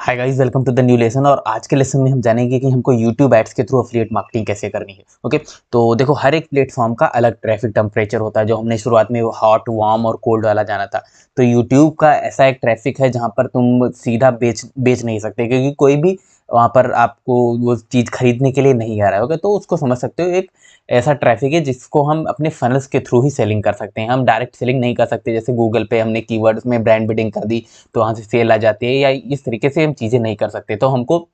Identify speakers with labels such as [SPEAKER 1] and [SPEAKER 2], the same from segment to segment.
[SPEAKER 1] Hi guys, welcome to the new lesson. और आज के लेसन में हम जानेंगे कि हमको यूट्यूब एड्स के थ्रू अफिलिएट मार्केटिंग कैसे करनी है। ओके, तो देखो, हर एक प्लेटफॉर्म का अलग ट्रैफिक टेम्परेचर होता है। जो हमने शुरुआत में वो हॉट, वार्म और कोल्ड वाला जाना था, तो यूट्यूब का ऐसा एक ट्रैफिक है जहाँ पर तुम सीधा बेच नहीं सकते, क्योंकि कोई भी वहाँ पर आपको वो चीज़ खरीदने के लिए नहीं आ रहा होगा। तो उसको समझ सकते हो, एक ऐसा ट्रैफिक है जिसको हम अपने फनल्स के थ्रू ही सेलिंग कर सकते हैं। हम डायरेक्ट सेलिंग नहीं कर सकते। जैसे गूगल पे हमने कीवर्ड्स में ब्रांड बिल्डिंग कर दी तो वहाँ से सेल आ जाती है, या इस तरीके से हम चीज़ें नहीं कर सकते। तो हमको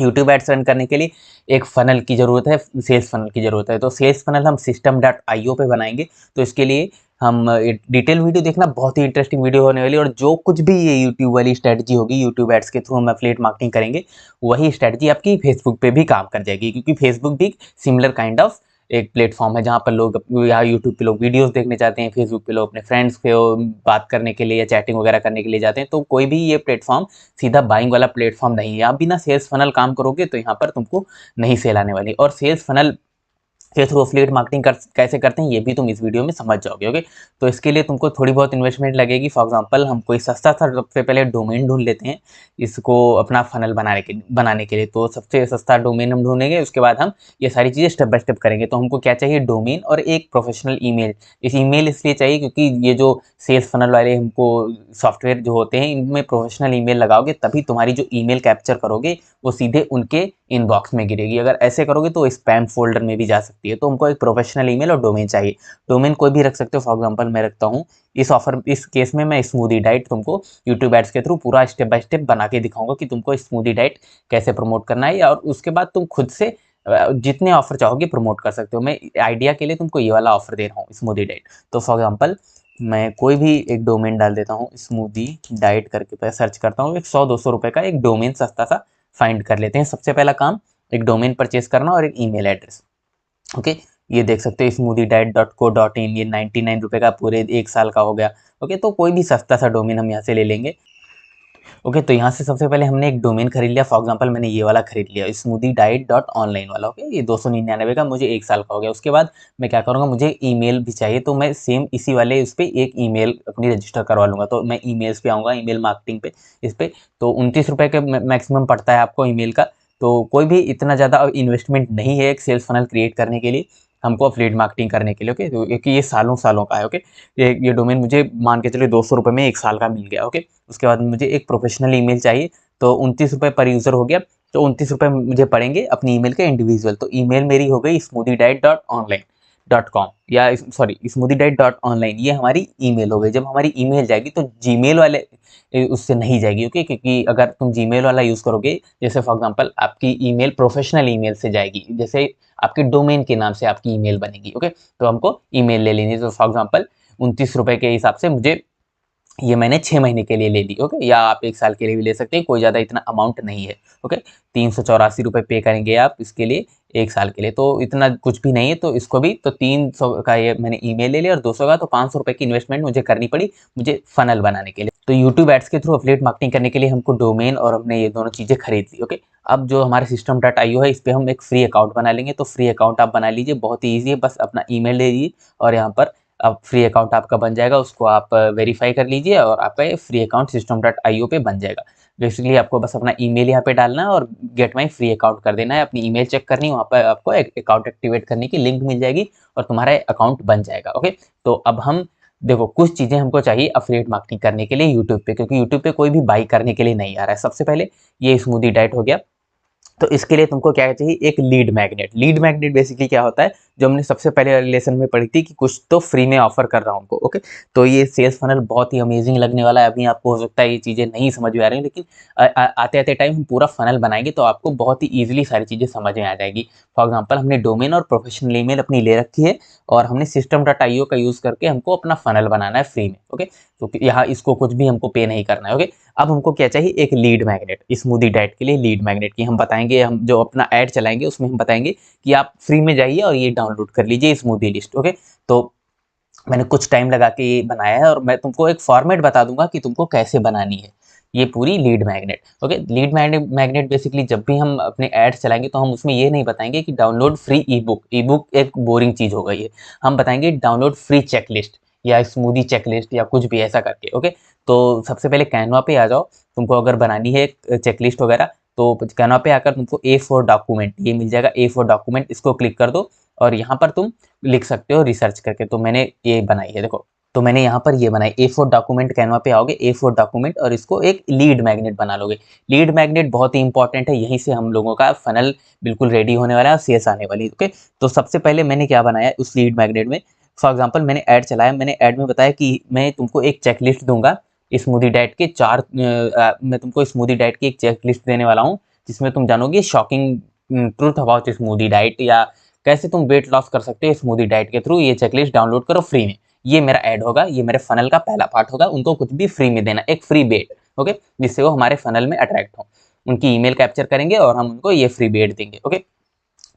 [SPEAKER 1] यूट्यूब एड्स रन करने के लिए एक फनल की ज़रूरत है, सेल्स फनल की ज़रूरत है। तो सेल्स फनल हम system.io पे बनाएंगे। तो इसके लिए हम डिटेल वीडियो देखना, बहुत ही इंटरेस्टिंग वीडियो होने वाली है। और जो कुछ भी ये यूट्यूब वाली स्ट्रेटजी होगी, यूट्यूब एड्स के थ्रू हम एफिलिएट मार्केटिंग करेंगे, वही स्ट्रेटजी आपकी फेसबुक पे भी काम कर जाएगी, क्योंकि फेसबुक भी सिमिलर काइंड ऑफ एक प्लेटफॉर्म है जहाँ पर लोग, यहाँ यूट्यूब पे लोग वीडियोस देखने जाते हैं, फेसबुक पे लोग अपने फ्रेंड्स पे बात करने के लिए या चैटिंग वगैरह करने के लिए जाते हैं। तो कोई भी ये प्लेटफॉर्म सीधा बाइंग वाला प्लेटफॉर्म नहीं है। आप बिना सेल्स फनल काम करोगे तो यहाँ पर तुमको नहीं सेल आने वाली। और सेल्स फनल के थ्रू एफिलिएट मार्केटिंग कैसे करते हैं, ये भी तुम इस वीडियो में समझ जाओगे। ओके, तो इसके लिए तुमको थोड़ी बहुत इन्वेस्टमेंट लगेगी। फॉर एग्जांपल, हम कोई सस्ता सा सबसे पहले डोमेन ढूंढ लेते हैं इसको अपना फनल बनाने के लिए। तो सबसे सस्ता डोमेन हम ढूंढेंगे, उसके बाद हम ये सारी चीज़ें स्टेप बाय स्टेप करेंगे। तो हमको क्या चाहिए? डोमेन और एक प्रोफेशनल ईमेल। इस ईमेल इसलिए चाहिए क्योंकि ये जो सेल्स फनल वाले हमको सॉफ्टवेयर जो होते हैं, इनमें प्रोफेशनल ईमेल लगाओगे तभी तुम्हारी जो ईमेल कैप्चर करोगे वो सीधे उनके इनबॉक्स में गिरेगी। अगर ऐसे करोगे तो स्पैम फोल्डर में भी जा सकती है। तो हमको एक प्रोफेशनल ईमेल और डोमेन चाहिए। डोमेन कोई भी रख सकते हो। फॉर एग्जांपल, मैं रखता हूँ, इस केस में मैं स्मूदी डाइट तुमको यूट्यूब एड्स के थ्रू पूरा स्टेप बाय स्टेप बना के दिखाऊंगा कि तुमको स्मूदी डाइट कैसे प्रमोट करना है, और उसके बाद तुम खुद से जितने ऑफर चाहोगे प्रमोट कर सकते हो। मैं आइडिया के लिए तुमको ये वाला ऑफर दे रहा हूँ, स्मूदी डाइट। तो फॉर एग्जाम्पल, मैं कोई भी एक डोमेन डाल देता हूँ, स्मूदी डाइट करके पे सर्च करता हूँ। एक 100-200 रुपए का एक डोमेन सस्ता सा फाइंड कर लेते हैं। सबसे पहला काम एक डोमेन परचेज करना और एक ईमेल एड्रेस। ओके, ये देख सकते हो smoothie-diet.co.in, ये 99 रुपए का पूरे 1 साल का हो गया। ओके, तो कोई भी सस्ता सा डोमेन हम यहाँ से ले लेंगे। ओके, तो यहाँ से सबसे पहले हमने एक डोमेन खरीद लिया। फॉर एग्जांपल, मैंने ये वाला खरीद लिया, smoothie-diet.online वाला। ओके, ये 299 का, मुझे 1 साल का हो गया। उसके बाद मैं क्या करूँगा, मुझे ईमेल भी चाहिए, तो मैं सेम इसी वाले उस पे एक ईमेल अपनी रजिस्टर करवा लूँगा। तो मैं ईमेल्स पे आऊँगा, ईमेल मार्केटिंग पे, इस पे। तो 29 रुपए का मैक्सिमम पड़ता है आपको ईमेल का। तो कोई भी इतना ज़्यादा इन्वेस्टमेंट नहीं है एक सेल्स फनल क्रिएट करने के लिए, हमको एफिलिएट मार्केटिंग करने के लिए। ओके, तो क्योंकि ये सालों-सालों का है। ओके, ये डोमेन मुझे मान के चलिए 200 रुपए में 1 साल का मिल गया। ओके, उसके बाद मुझे एक प्रोफेशनल ईमेल चाहिए, तो 29 रुपए पर यूज़र हो गया। तो 29 रुपए मुझे पड़ेंगे अपनी ईमेल के इंडिविजुअल। तो ईमेल मेरी हो गई smoothie-diet.online.com, या सॉरी, smoothie-diet.online, ये हमारी ईमेल हो गई। जब हमारी ईमेल जाएगी तो जीमेल वाले उससे नहीं जाएगी। ओके, क्योंकि अगर तुम जीमेल वाला यूज़ करोगे, जैसे फॉर एग्जांपल आपकी ईमेल प्रोफेशनल ईमेल से जाएगी, जैसे आपके डोमेन के नाम से आपकी ईमेल बनेगी। ओके, तो हमको ईमेल ले लेनी है। तो फॉर एग्जांपल 29 रुपए के हिसाब से मुझे, ये मैंने 6 महीने के लिए ले ली। ओके, या आप 1 साल के लिए भी ले सकते हैं, कोई ज़्यादा इतना अमाउंट नहीं है। ओके, 384 रुपए पे करेंगे आप इसके लिए 1 साल के लिए, तो इतना कुछ भी नहीं है। तो इसको भी, तो 300 का ये मैंने ईमेल ले लिया, और 200 का, तो 500 रुपए की इन्वेस्टमेंट मुझे करनी पड़ी मुझे फनल बनाने के लिए। तो यूट्यूब एड्स के थ्रू एफिलिएट मार्केटिंग करने के लिए हमको डोमेन और हमने ये दोनों चीज़ें खरीद ली। ओके, अब जो हमारे system.io है, इस पे हम एक फ्री अकाउंट बना लेंगे। तो फ्री अकाउंट आप बना लीजिए, बहुत ही ईज़ी है। बस अपना ईमेल दे दीजिए और यहाँ पर अब फ्री अकाउंट आपका बन जाएगा। उसको आप वेरीफाई कर लीजिए और आपका ये फ्री अकाउंट system.io पे बन जाएगा। बेसिकली आपको बस अपना ईमेल यहाँ पे डालना है और गेट माई फ्री अकाउंट कर देना है। अपनी ईमेल चेक करनी है, वहाँ पर आपको एक अकाउंट एक्टिवेट करने की लिंक मिल जाएगी और तुम्हारा अकाउंट बन जाएगा। ओके, तो अब हम देखो, कुछ चीज़ें हमको चाहिए एफिलिएट मार्केटिंग करने के लिए यूट्यूब पे, क्योंकि यूट्यूब पे कोई भी बाई करने के लिए नहीं आ रहा है। सबसे पहले ये स्मूदी डाइट हो गया। तो इसके लिए तुमको क्या चाहिए? एक lead magnet. Lead magnet basically क्या होता है, जो हमने सबसे पहले वाले लेसन में पढ़ी थी कि कुछ तो फ्री में ऑफर कर रहा हूँ उनको। ओके, तो ये सेल्स फनल बहुत ही अमेजिंग लगने वाला है। अभी आपको हो सकता है ये चीज़ें नहीं समझ में आ रही हैं, लेकिन आते आते टाइम हम पूरा फनल बनाएंगे तो आपको बहुत ही ईजिली सारी चीज़ें समझ में आ जाएगी। फॉर एग्जाम्पल, हमने डोमेन और प्रोफेशनल ईमेल अपनी ले रखी है, और हमने system.io का यूज़ करके हमको अपना फनल बनाना है फ्री में। ओके, तो यहाँ इसको कुछ भी हमको पे नहीं करना है। ओके, अब हमको क्या चाहिए? एक लीड मैग्नेट। स्मूदी डाइट के लिए लीड मैग्नेट की हम बताएंगे, हम जो अपना ऐड चलाएंगे उसमें हम बताएंगे कि आप फ्री में जाइए और ये डाउनलोड कर लीजिए स्मूदी लिस्ट। ओके, तो मैंने कुछ टाइम लगा के ये बनाया है, और मैं तुमको एक फॉर्मेट बता दूंगा कि तुमको कैसे बनानी है ये पूरी lead magnet. Okay, lead magnet basically जब भी हम अपने एड्स चलाएंगे तो हम उसमें ये नहीं बताएंगे कि डाउनलोड फ्री ई बुक। ई बुक एक बोरिंग चीज़ हो गई है। हम बताएंगे डाउनलोड फ्री चेकलिस्ट या स्मूदी चेकलिस्ट या कुछ भी ऐसा करके। ओके, तो सबसे पहले कैनवा पे आ जाओ। तुमको अगर बनानी है चेकलिस्ट वगैरह तो कैनवा पे आकर तुमको A4 डॉक्यूमेंट ये मिल जाएगा। A4 डॉक्यूमेंट इसको क्लिक कर दो और यहाँ पर तुम लिख सकते हो रिसर्च करके। तो मैंने ये बनाई है, देखो। तो मैंने यहाँ पर ये बनाई A4 डॉक्यूमेंट। कैनवा पे आओगे A4 डॉक्यूमेंट और इसको एक लीड मैग्नेट बना लोगे। लीड मैग्नेट बहुत ही इंपॉर्टेंट है, यहीं से हम लोगों का फनल बिल्कुल रेडी होने वाला है और CS आने वाली है। ओके, तो सबसे पहले मैंने क्या बनाया उस लीड मैग्नेट में, फॉर एग्जाम्पल मैंने ऐड चलाया। मैंने ऐड में बताया कि मैं तुमको एक चेकलिस्ट दूंगा स्मूदी डाइट के मैं तुमको स्मूदी डाइट की एक चेकलिस्ट देने वाला हूँ जिसमें तुम जानोगे shocking truth about smoothie diet या कैसे तुम वेट लॉस कर सकते हो स्मूदी डाइट के थ्रू। ये चेकलिस्ट डाउनलोड करो फ्री में। ये मेरा ऐड होगा, ये मेरे फनल का पहला पार्ट होगा। उनको कुछ भी फ्री में देना, एक फ्री बेट, ओके, जिससे वो हमारे फनल में अट्रैक्ट हो। उनकी ईमेल कैप्चर करेंगे और हम उनको ये फ्री बेट देंगे। ओके,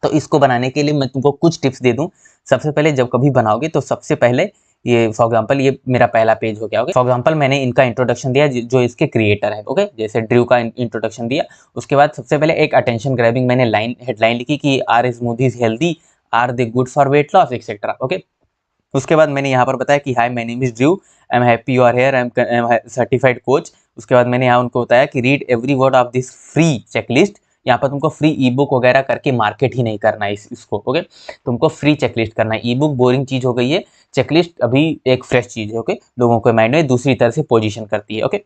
[SPEAKER 1] तो इसको बनाने के लिए मैं तुमको कुछ टिप्स दे दूं। सबसे पहले जब कभी बनाओगे तो सबसे पहले ये फॉर एग्जांपल ये मेरा पहला पेज हो गया। ओके, फॉर एग्जांपल मैंने इनका इंट्रोडक्शन दिया जो इसके क्रिएटर है। ओके, जैसे ड्रू का इंट्रोडक्शन दिया। उसके बाद सबसे पहले एक अटेंशन ग्रैबिंग मैंने हेडलाइन लिखी कि are smoothies healthy, are they good for weight loss etcetera. Okay, उसके बाद मैंने यहाँ पर बताया कि hi my name is Drew, I am happy you are here, I am certified coach. उसके बाद मैंने यहाँ उनको बताया कि read every word of this free checklist. यहाँ पर तुमको फ्री ई बुक वगैरह करके मार्केट ही नहीं करना है इसको। ओके, तुमको फ्री चेकलिस्ट करना है। ई बुक बोरिंग चीज हो गई है, चेकलिस्ट अभी एक फ्रेश चीज है। ओके, लोगों के माइंड में दूसरी तरह से पोजीशन करती है। ओके,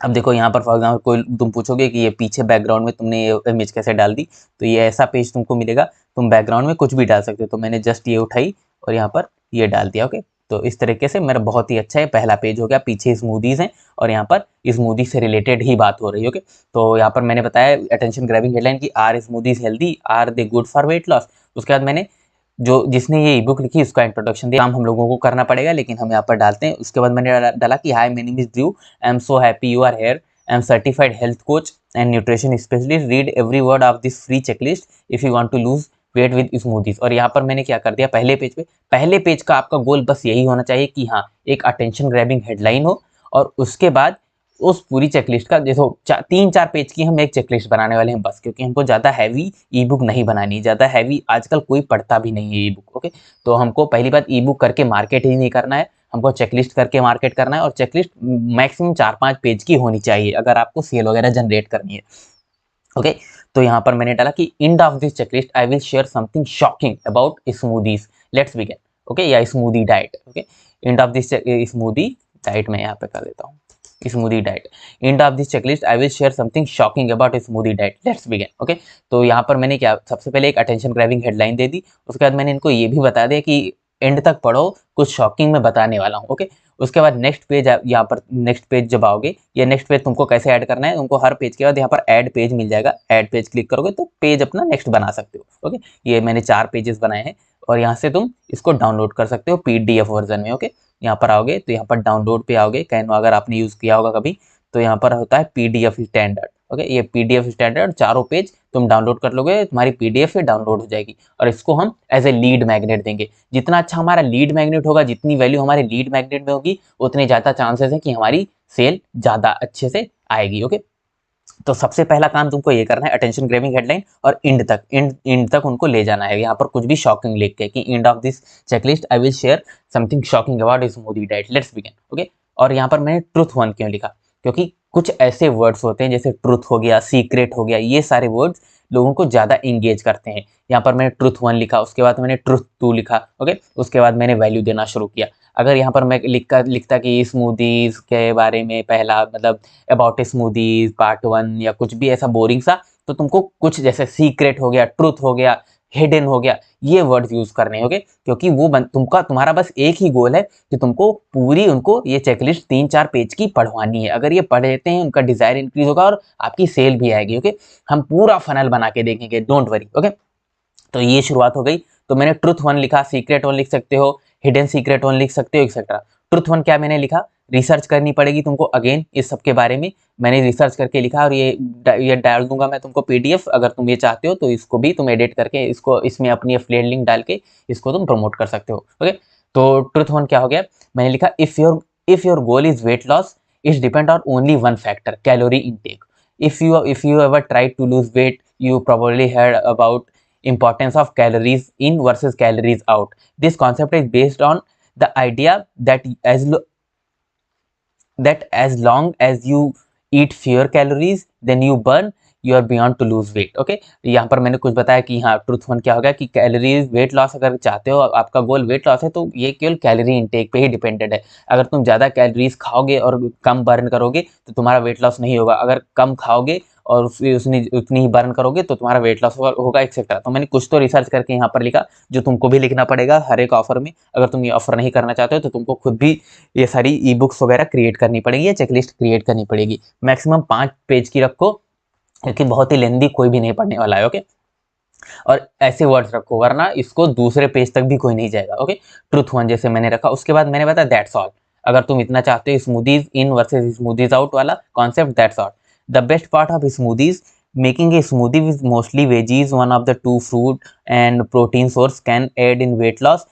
[SPEAKER 1] अब देखो यहाँ पर फॉर एग्जाम्पल कोई तुम पूछोगे कि ये पीछे बैकग्राउंड में तुमने ये इमेज कैसे डाल दी, तो ये ऐसा पेज तुमको मिलेगा। तुम बैकग्राउंड में कुछ भी डाल सकते हो। तो मैंने जस्ट ये उठाई और यहाँ पर ये डाल दिया। ओके, तो इस तरीके से मेरा बहुत ही अच्छा है पहला पेज हो गया। पीछे स्मूदीज हैं और यहाँ पर स्मूदी से रिलेटेड ही बात हो रही है। ओके, तो यहाँ पर मैंने बताया अटेंशन ग्रैबिंग हेडलाइन की are smoothies healthy, are they good for weight loss. उसके बाद मैंने जो जिसने ये ई बुक लिखी उसका इंट्रोडक्शन दिया। काम हम लोगों को करना पड़ेगा लेकिन हम यहाँ पर डालते हैं। उसके बाद मैंने डाला कि hi my name is Drew, I am so happy you are here, I am certified health coach and nutrition specialist. Read every word of this free checklist if you want to lose weight with smoothies। और यहाँ पर मैंने क्या कर दिया, पहले page का आपका गोल बस यही होना चाहिए कि हाँ एक अटेंशन ग्रैबिंग हेडलाइन हो और उसके बाद उस पूरी चेकलिस्ट का देखो 3-4 पेज की हम एक चेकलिस्ट बनाने वाले हैं बस, क्योंकि हमको ज़्यादा हैवी ई बुक नहीं बनानी। ज़्यादा हैवी आजकल कोई पढ़ता भी नहीं है ई बुक। ओके, तो हमको पहली बात ई बुक करके मार्केट ही नहीं करना है, हमको चेकलिस्ट करके मार्केट करना है। और चेकलिस्ट मैक्सिमम 4-5 पेज की होनी चाहिए अगर आपको सेल वगैरह जनरेट करनी है। ओके, तो यहाँ पर मैंने डाला कि end of this checklist I will share something shocking about smoothies, let's begin. Okay, या smoothie diet. Okay, end of this smoothie diet मैं यहाँ पे कर देता हूँ smoothie diet. End of this checklist I will share something shocking about smoothie diet, let's begin. Okay, तो यहाँ पर मैंने क्या सबसे पहले एक अटेंशन ग्रैबिंग हेडलाइन दे दी। उसके बाद मैंने इनको ये भी बता दिया कि एंड तक पढ़ो, कुछ शॉकिंग में बताने वाला हूँ। ओके, उसके बाद नेक्स्ट पेज, यहाँ पर नेक्स्ट पेज जब आओगे, ये नेक्स्ट पेज तुमको कैसे ऐड करना है, तुमको हर पेज के बाद यहाँ पर ऐड पेज मिल जाएगा। ऐड पेज क्लिक करोगे तो पेज अपना नेक्स्ट बना सकते हो। ओके, ये मैंने 4 पेजेस बनाए हैं और यहाँ से तुम इसको डाउनलोड कर सकते हो PDF वर्जन में। ओके, यहाँ पर आओगे तो यहाँ पर डाउनलोड पे आओगे। कैनवा अगर आपने यूज़ किया होगा कभी तो यहाँ पर होता है PDF स्टैंडर्ड। ओके, ये PDF स्टैंडर्ड चारों पेज तुम डाउनलोड कर लोगे, तुम्हारी PDF डाउनलोड हो जाएगी और इसको हम एज ए लीड मैग्नेट देंगे। जितना अच्छा हमारा लीड मैग्नेट होगा, जितनी वैल्यू हमारे लीड मैग्नेट में होगी, उतने ज़्यादा चांसेस है कि हमारी सेल ज़्यादा अच्छे से आएगी। ओके, तो सबसे पहला काम तुमको ये करना है अटेंशन ग्रैबिंग हेडलाइन और एंड तक उनको ले जाना है। यहाँ पर कुछ भी शॉकिंग लिख के कि end of this checklist I will share something shocking about smoothie diet, let's begin. Okay, और यहाँ पर मैंने ट्रुथ 1 क्यों लिखा, क्योंकि कुछ ऐसे वर्ड्स होते हैं जैसे ट्रुथ हो गया, सीक्रेट हो गया, ये सारे वर्ड्स लोगों को ज़्यादा इंगेज करते हैं। यहाँ पर मैंने ट्रुथ 1 लिखा, उसके बाद मैंने ट्रुथ 2 लिखा। ओके, उसके बाद मैंने वैल्यू देना शुरू किया। अगर यहाँ पर मैं लिखता कि स्मूदीज के बारे में पहला मतलब अबाउट स्मूदीज पार्ट 1 या कुछ भी ऐसा बोरिंग सा, तो तुमको कुछ जैसे सीक्रेट हो गया, ट्रुथ हो गया, हिडन हो गया, ये वर्ड्स यूज करने होंगे, क्योंकि वो तुम्हारा बस एक ही गोल है कि तुमको पूरी उनको ये चेकलिस्ट 3-4 पेज की पढ़वानी है। अगर ये पढ़ लेते हैं उनका डिजायर इंक्रीज होगा और आपकी सेल भी आएगी। ओके, हम पूरा फनल बना के देखेंगे, डोंट वरी। ओके, तो ये शुरुआत हो गई। तो मैंने ट्रुथ 1 लिखा, सीक्रेट 1 लिख सकते हो, हिडन सीक्रेट 1 लिख सकते हो, एक्सेट्रा। ट्रुथ 1 क्या मैंने लिखा, रिसर्च करनी पड़ेगी तुमको अगेन इस सब के बारे में। मैंने रिसर्च करके लिखा और ये डाल दूंगा मैं तुमको PDF। अगर तुम ये चाहते हो तो इसको भी तुम एडिट करके इसको इसमें अपनी एफिलिएट लिंक डाल के इसको तुम प्रमोट कर सकते हो। ओके, तो ट्रुथ 1 क्या हो गया, मैंने लिखा if your goal is weight loss it's depend on only one factor, calorie intake. if you ever tried to lose weight you probably heard about importance of calories in versus calories out. This concept is based on the idea that that as long as you eat fewer calories than you burn, you are beyond to lose weight. Okay, यहाँ पर मैंने कुछ बताया कि हाँ truth one क्या होगा कि कैलोरीज वेट लॉस अगर चाहते हो, आपका गोल वेट लॉस है, तो ये केवल कैलोरी इनटेक पे ही डिपेंडेंट है। अगर तुम ज़्यादा कैलोरीज खाओगे और कम बर्न करोगे तो तुम्हारा वेट लॉस नहीं होगा। अगर कम खाओगे और फिर उतनी ही बर्न करोगे तो तुम्हारा वेट लॉस होगा एक्सेट्रा। तो मैंने कुछ तो रिसर्च करके यहाँ पर लिखा, जो तुमको भी लिखना पड़ेगा हर एक ऑफर में। अगर तुम ये ऑफर नहीं करना चाहते हो तो तुमको खुद भी ये सारी ई बुक्स वगैरह क्रिएट करनी पड़ेगी या चेकलिस्ट क्रिएट करनी पड़ेगी। मैक्सिमम 5 पेज की रखो, क्योंकि बहुत ही लेंदी कोई भी नहीं पढ़ने वाला है। ओके, और ऐसे वर्ड्स रखो वरना इसको दूसरे पेज तक भी कोई नहीं जाएगा। ओके, ट्रूथ वन जैसे मैंने रखा, उसके बाद मैंने बताया दैट्स ऑल। अगर तुम इतना चाहते हो स्मूदीज इन वर्सेस स्मूदीज आउट वाला concept, that's all. The best part of smoothies, making a smoothie with mostly veggies, one of the two fruit and protein source, can aid in weight loss.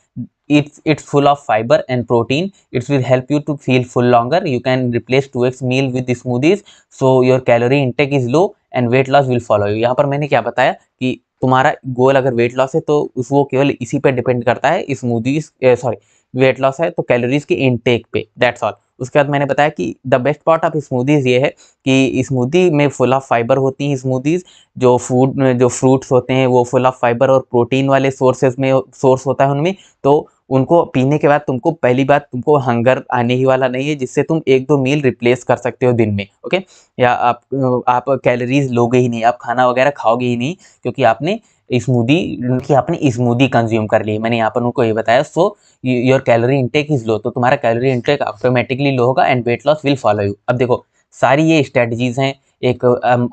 [SPEAKER 1] It's full of fiber and protein. It will help you to feel full longer. You can replace 2x meal with the smoothies, so your calorie intake is low and weight loss will follow you. यहाँ पर मैंने क्या बताया कि तुम्हारा गोल अगर weight loss है तो वो केवल इसी पे डिपेंड करता है, स्मूदीज सॉरी वेट लॉस है तो कैलोरीज के इनटेक पे, दैट्स ऑल। उसके बाद मैंने बताया कि the best part of smoothies ये है कि स्मूदी में फुल ऑफ फाइबर होती हैं स्मूदीज। जो फ्रूट्स होते हैं वो फुल ऑफ फाइबर और प्रोटीन वाले सोर्सेज में सोर्स होता है उनमें। तो उनको पीने के बाद तुमको पहली बात तुमको हंगर आने ही वाला नहीं है, जिससे तुम 1-2 मील रिप्लेस कर सकते हो दिन में। ओके, या आप कैलोरीज लोगे ही नहीं, आप खाना वगैरह खाओगे ही नहीं, क्योंकि आपने स्मूदी कंज्यूम कर ली। मैंने यहाँ पर उनको ये बताया, सो योर कैलोरी इनटेक इज लो, तो तुम्हारा कैलोरी इनटेक ऑटोमेटिकली लो होगा and weight loss will follow you. अब देखो सारी ये स्ट्रेटजीज हैं, एक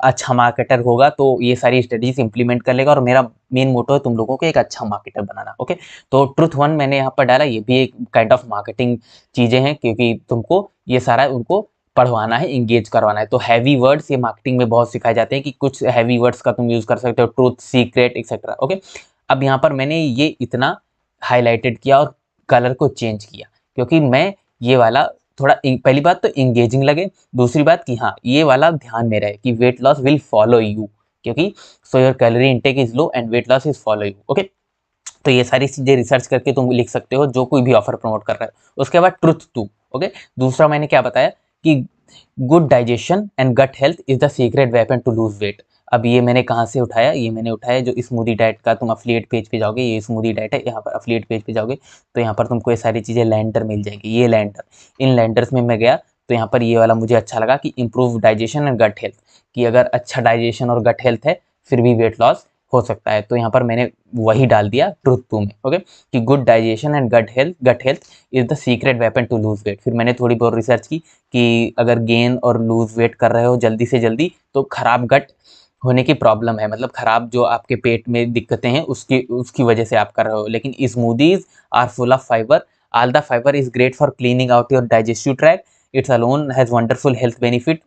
[SPEAKER 1] अच्छा मार्केटर होगा तो ये सारी स्ट्रेटजीज इंप्लीमेंट कर लेगा, और मेरा मेन मोटो है तुम लोगों को एक अच्छा मार्केटर बनाना। ओके, तो ट्रूथ वन मैंने यहाँ पर डाला, ये भी एक काइंड ऑफ मार्केटिंग चीज़ें हैं, क्योंकि तुमको ये सारा उनको पढ़वाना है, इंगेज करवाना है। तो हैवी वर्ड्स ये मार्केटिंग में बहुत सिखाए जाते हैं कि कुछ हैवी वर्ड्स का तुम यूज़ कर सकते हो, ट्रूथ, सीक्रेट एक्सेट्रा। ओके, अब यहाँ पर मैंने ये इतना हाईलाइटेड किया और कलर को चेंज किया, क्योंकि मैं ये वाला थोड़ा पहली बात तो इंगेजिंग लगे, दूसरी बात कि हाँ ये वाला ध्यान में रहे कि weight loss will follow you, क्योंकि so your calorie intake is low and weight loss is follow you. Okay, तो ये सारी चीज़ें रिसर्च करके तुम लिख सकते हो जो कोई भी ऑफर प्रमोट कर रहा है। उसके बाद ट्रुथ टू। ओके, दूसरा मैंने क्या बताया कि good digestion and gut health is the secret weapon to lose weight. अब ये मैंने कहाँ से उठाया, ये मैंने उठाया जो स्मूदी डाइट का, तुम अफिलिएट पेज पे जाओगे, ये स्मूदी डाइट है, यहाँ पर अफिलिएट पेज पे जाओगे तो यहाँ पर तुमको ये सारी चीज़ें लैंडर मिल जाएगी। ये लैंडर, इन लैंडर्स में मैं गया तो यहाँ पर ये वाला मुझे अच्छा लगा कि improve digestion and gut health, कि अगर अच्छा डाइजेशन और गट हेल्थ है फिर भी वेट लॉस हो सकता है। तो यहाँ पर मैंने वही डाल दिया ट्रूथ टू में। ओके, कि good digestion and gut health is the secret weapon to lose weight. फिर मैंने थोड़ी बहुत रिसर्च की कि अगर गेन और लूज वेट कर रहे हो जल्दी से जल्दी तो खराब गट होने की प्रॉब्लम है, मतलब खराब जो आपके पेट में दिक्कतें हैं उसकी वजह से आप कर रहे हो। लेकिन smoothies are full of fibre, all the fibre is great for cleaning out your digestive tract, it's alone has wonderful health benefit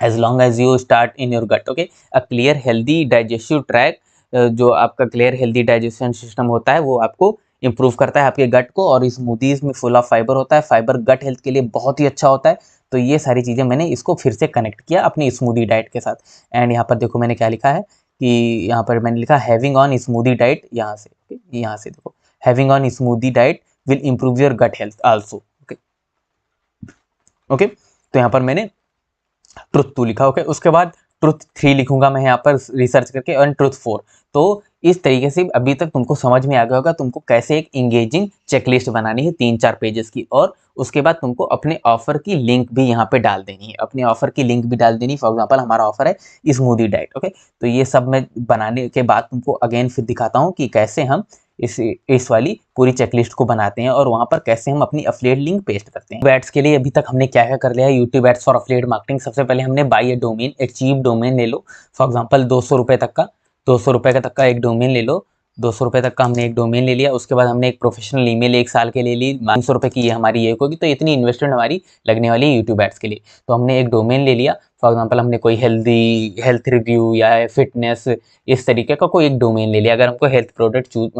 [SPEAKER 1] as long as you start in your gut. Okay, a clear healthy digestive tract, जो आपका clear healthy digestion system होता है वो आपको improve करता है आपके गट को, और स्मूदीज में फुल ऑफ फाइबर होता है, फाइबर गट हेल्थ के लिए बहुत ही अच्छा होता है। तो ये सारी चीज़ें मैंने इसको फिर से कनेक्ट किया अपनी स्मूदी डाइट के साथ। एंड यहाँ पर देखो मैंने क्या लिखा है कि यहाँ पर मैंने लिखा हैविंग ऑन स्मूदी डाइट, यहाँ से यहाँ से देखो, having on smoothie diet will improve your gut health also. Okay okay, तो यहाँ पर मैंने ट्रुथ 2 लिखा। ओके, उसके बाद ट्रुथ 3 लिखूंगा मैं यहाँ पर रिसर्च करके, और ट्रुथ 4। तो इस तरीके से अभी तक तुमको समझ में आ गया होगा तुमको कैसे एक इंगेजिंग चेकलिस्ट बनानी है 3-4 पेजेस की, और उसके बाद तुमको अपने ऑफर की लिंक भी यहाँ पे डाल देनी है, अपने ऑफर की लिंक भी डाल देनी। फॉर एग्जांपल हमारा ऑफर है स्मूदी डाइट। ओके, तो ये सब मैं बनाने के बाद तुमको अगेन फिर दिखाता हूँ कि कैसे हम इस वाली पूरी चेकलिस्ट को बनाते हैं, और वहां पर कैसे हम अपनी अफिलिएट लिंक पेस्ट करते हैं। एड्स के लिए अभी तक हमने क्या क्या कर लिया है, YouTube ads for affiliate marketing. सबसे पहले हमने बाई ए डोमेन, एक चीप डोमेन ले लो, फॉर एग्जांपल 200 रुपये तक का, 200 रुपये का तक का एक डोमेन ले लो, 200 रुपये तक का हमने एक डोमेन ले लिया। उसके बाद हमने एक प्रोफेशनल ईमेल 1 साल के लिए ली, 500 रुपये की ये हमारी ये होगी, तो इतनी इन्वेस्टमेंट हमारी लगने वाली है यूट्यूब एड्स के लिए। तो हमने एक डोमेन ले लिया, फॉर एग्जांपल हमने कोई हेल्थ रिव्यू या फिटनेस इस तरीके का कोई एक डोमेन ले लिया, अगर हमको health product choose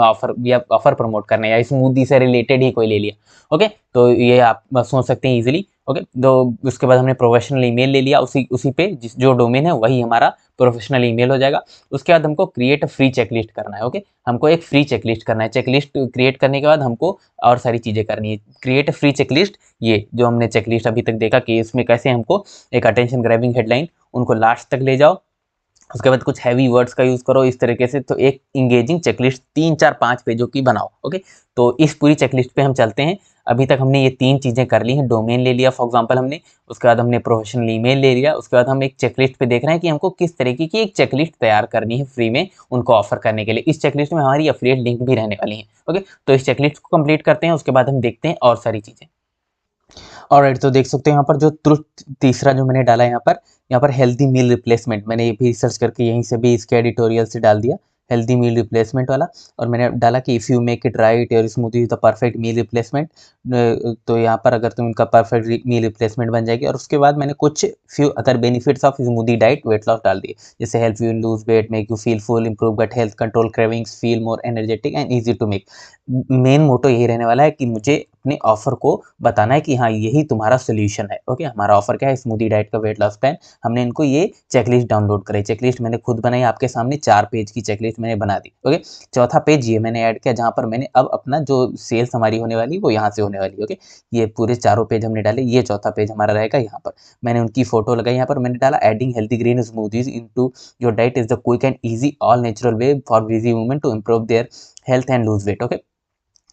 [SPEAKER 1] offer promote करना है या स्मूदी से रिलेटेड ही कोई ले लिया, ओके, तो ये आप सोच सकते हैं इजीली। ओके, तो उसके बाद हमने प्रोफेशनल ईमेल ले लिया, उसी पे जो डोमेन है वही हमारा प्रोफेशनल ईमेल हो जाएगा। उसके बाद हमको क्रिएट फ्री चेकलिस्ट करना है। ओके, हमको एक फ्री चेकलिस्ट करना है। चेकलिस्ट क्रिएट करने के बाद हमको और सारी चीज़ें करनी है। क्रिएट फ्री चेकलिस्ट, ये जो हमने चेकलिस्ट अभी तक देखा कि इसमें कैसे हमको एक अटेंशन ग्रैबिंग हेडलाइन उनको लास्ट तक ले जाओ, उसके बाद कुछ हैवी वर्ड्स का यूज़ करो इस तरीके से, तो एक इंगेजिंग चेकलिस्ट 3 4 5 पेजों की बनाओ। ओके, तो इस पूरी चेकलिस्ट पे हम चलते हैं। अभी तक हमने ये 3 चीज़ें कर ली हैं। डोमेन ले लिया फॉर एग्जांपल हमने, उसके बाद हमने प्रोफेशनल ईमेल ले लिया, उसके बाद हम एक चेकलिस्ट पे देख रहे हैं कि हमको किस तरीके की एक चेकलिस्ट तैयार करनी है फ्री में उनको ऑफर करने के लिए। इस चेकलिस्ट में हमारी एफिलिएट लिंक भी रहने वाली है। ओके, तो इस चेकलिस्ट को कंप्लीट करते हैं, उसके बाद हम देखते हैं और सारी चीज़ें। ऑलराइट, तो देख सकते हैं यहाँ पर जो ट्रुथ तीसरा जो मैंने डाला है यहाँ पर हेल्दी मील रिप्लेसमेंट, मैंने ये भी रिसर्च करके यहीं से भी इसके एडिटोरियल से डाल दिया हेल्दी मील रिप्लेसमेंट वाला। और मैंने डाला कि if you make it right your smoothie is the perfect meal replacement. तो यहाँ पर अगर तुम इनका परफेक्ट मील रिप्लेसमेंट बन जाएगी। और उसके बाद मैंने कुछ few other benefits of smoothie diet weight loss डाल दिए, जैसे help you lose weight, make you feel full, improve gut health, control cravings, feel more energetic and easy to make. Main motto यही रहने वाला है कि मुझे अपने ऑफर को बताना है कि हाँ यही तुम्हारा सोल्यूशन है। ओके, हमारा ऑफर क्या है, स्मूदी डाइट का वेट लॉस प्लान। हमने इनको ये चेकलिस्ट डाउनलोड करी, चेकलिस्ट मैंने खुद बनाई आपके सामने, 4 पेज की चेकलिस्ट मैंने बना दी। ओके, चौथा पेज ये मैंने ऐड किया जहाँ पर मैंने अब अपना जो सेल्स हमारी होने वाली वो यहाँ से होने वाली। ओके, ये पूरे चारों पेज हमने डाले, ये चौथा पेज हमारा रहेगा। यहाँ पर मैंने उनकी फोटो लगाई, यहाँ पर मैंने डाला adding healthy green smoothies into your diet is the quick and easy all natural way for busy women to improve their health and lose weight. Okay,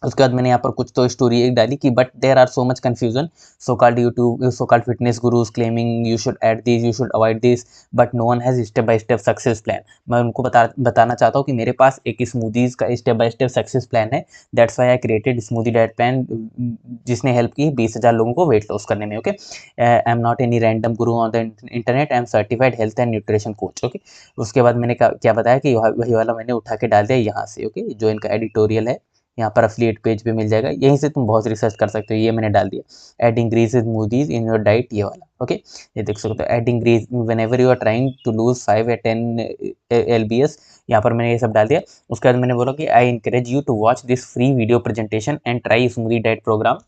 [SPEAKER 1] उसके बाद मैंने यहाँ पर कुछ तो स्टोरी एक डाली कि but there are so much confusion, so called fitness gurus claiming you should add this, you should avoid this, but no one has step by step success plan. मैं उनको बताना चाहता हूँ कि मेरे पास एक स्मूदीज का step by step success plan है। That's why I created smoothie diet plan, जिसने हेल्प की 20,000 लोगों को वेट लॉस करने में। Okay, I am not any random guru on the internet, I am certified health and nutrition coach. Okay, उसके बाद मैंने क्या बताया कि वही वाला मैंने उठा के डाल दिया यहाँ से। ओके, जो इनका एडिटोरियल है यहाँ पर एफिलिएट पेज पे मिल जाएगा, यहीं से तुम बहुत रिसर्च कर सकते हो। ये मैंने डाल दिया, adding greens smoothies in your diet, ये वाला। ओके, ये देख सकते हो, adding greens whenever you are trying to lose 5 या 10 lbs, यहाँ पर मैंने ये सब डाल दिया। उसके बाद मैंने बोला कि I encourage you to watch this free video presentation and try smoothie diet program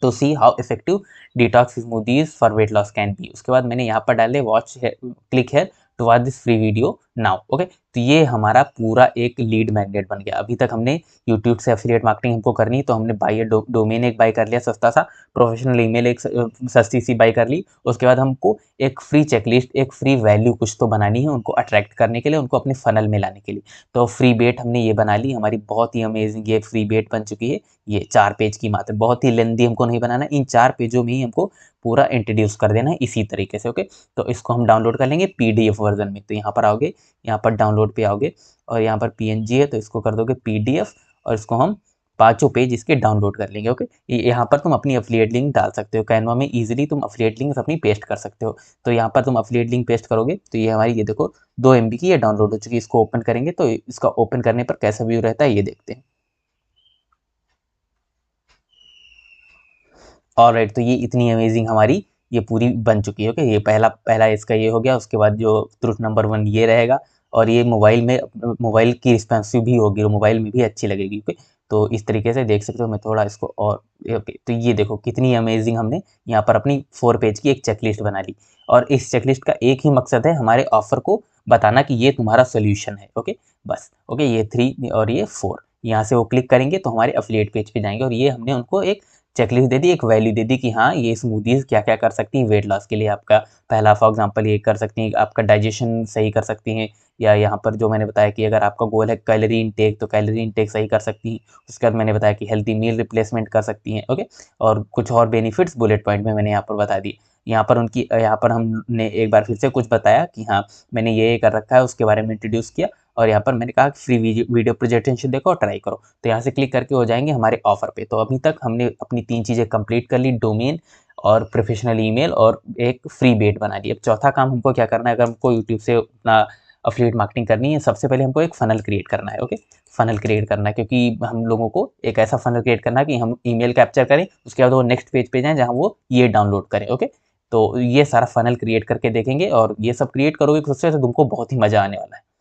[SPEAKER 1] to see how effective detox smoothies for weight loss can be. उसके बाद मैंने यहाँ पर डाले वॉच क्लिक है to watch this free video now. Okay, तो ये हमारा पूरा एक लीड मैग्नेट बन गया। अभी तक हमने यूट्यूब से एफिलिएट मार्केटिंग हमको करनी, तो हमने डोमेन एक बाय कर लिया सस्ता सा, प्रोफेशनल ईमेल एक सस्ती सी बाय कर ली। उसके बाद हमको एक फ्री चेकलिस्ट, एक फ्री वैल्यू कुछ तो बनानी है उनको अट्रैक्ट करने के लिए, उनको अपने फनल में लाने के लिए। तो फ्री बेट हमने ये बना ली, हमारी बहुत ही अमेजिंग ये फ्री बेट बन चुकी है। ये 4 पेज की मात्र, बहुत ही लेंदी हमको नहीं बनाना, इन 4 पेजों में ही हमको पूरा इंट्रोड्यूस कर देना है इसी तरीके से। ओके, तो इसको हम डाउनलोड कर लेंगे पीडीएफ वर्जन में। तो यहाँ पर आओगे, यहाँ पर डाउनलोड पे आओगे और यहाँ पर पीएनजी है तो इसको कर दोगे पीडीएफ, और इसको हम 5 पेज इसके डाउनलोड कर लेंगे। ओके, यहाँ पर तुम अपनी एफिलिएट लिंक डाल सकते हो, कैनवा में इजीली तुम एफिलिएट लिंक अपनी पेस्ट कर सकते हो। तो यहाँ पर तुम एफिलिएट लिंक पेस्ट करोगे तो ये हमारी, ये देखो 2 MB की ये डाउनलोड हो चुकी है। इसको ओपन करेंगे तो इसका ओपन करने पर कैसा व्यू रहता है ये देखते हैं। ऑलराइट, तो ये इतनी अमेजिंग हमारी ये पूरी बन चुकी है। ओके, ये पहला इसका ये हो गया। उसके बाद जो ट्रुथ नंबर 1 ये रहेगा, और ये मोबाइल की रिस्पॉन्सिव भी होगी, मोबाइल में भी अच्छी लगेगी। ओके, तो इस तरीके से देख सकते हो। मैं थोड़ा इसको और, ओके, तो ये देखो कितनी अमेजिंग हमने यहाँ पर अपनी 4 पेज की एक चेकलिस्ट बना ली। और इस चेकलिस्ट का एक ही मकसद है, हमारे ऑफर को बताना कि ये तुम्हारा सोल्यूशन है। ओके, बस। ओके, ये 3 और ये 4, यहाँ से वो क्लिक करेंगे तो हमारे एफिलिएट पेज पे जाएंगे, और ये हमने उनको एक चेकलिस्ट दे दी, एक वैल्यू दे दी कि हाँ ये स्मूदीज़ क्या-क्या कर सकती हैं वेट लॉस के लिए। आपका पहला फॉर एग्ज़ाम्पल ये कर सकती हैं, आपका डाइजेशन सही कर सकती हैं, या यहाँ पर जो मैंने बताया कि अगर आपका गोल है कैलोरी इनटेक, तो कैलोरी इनटेक सही कर सकती हैं। उसके बाद मैंने बताया कि हेल्दी मील रिप्लेसमेंट कर सकती हैं। ओके, और कुछ और बेनिफिट्स बुलेट पॉइंट में मैंने यहाँ पर बता दिए। यहाँ पर हमने एक बार फिर से कुछ बताया कि हाँ मैंने ये कर रखा है, उसके बारे में इंट्रोड्यूस किया। और यहाँ पर मैंने कहा कि फ्री वीडियो प्रेजेंटेशन देखो और ट्राई करो, तो यहाँ से क्लिक करके हो जाएंगे हमारे ऑफर पे। तो अभी तक हमने अपनी 3 चीज़ें कंप्लीट कर ली, डोमेन और प्रोफेशनल ईमेल और एक फ्री बेट बना ली। अब चौथा काम हमको क्या करना है, अगर हमको यूट्यूब से अपना अफिलिएट मार्केटिंग करनी है, सबसे पहले हमको एक फनल क्रिएट करना है। ओके, फनल क्रिएट करना है, क्योंकि हम लोगों को एक ऐसा फनल क्रिएट करना है कि हम ईमेल कैप्चर करें, उसके बाद वो नेक्स्ट पेज पे जाएँ जहाँ वो ये डाउनलोड करें। ओके, तो ये सारा फ़नल क्रिएट करके देखेंगे और ये सब क्रिएट करोगे खुद से तो तुमको बहुत ही मज़ा आने वाला है।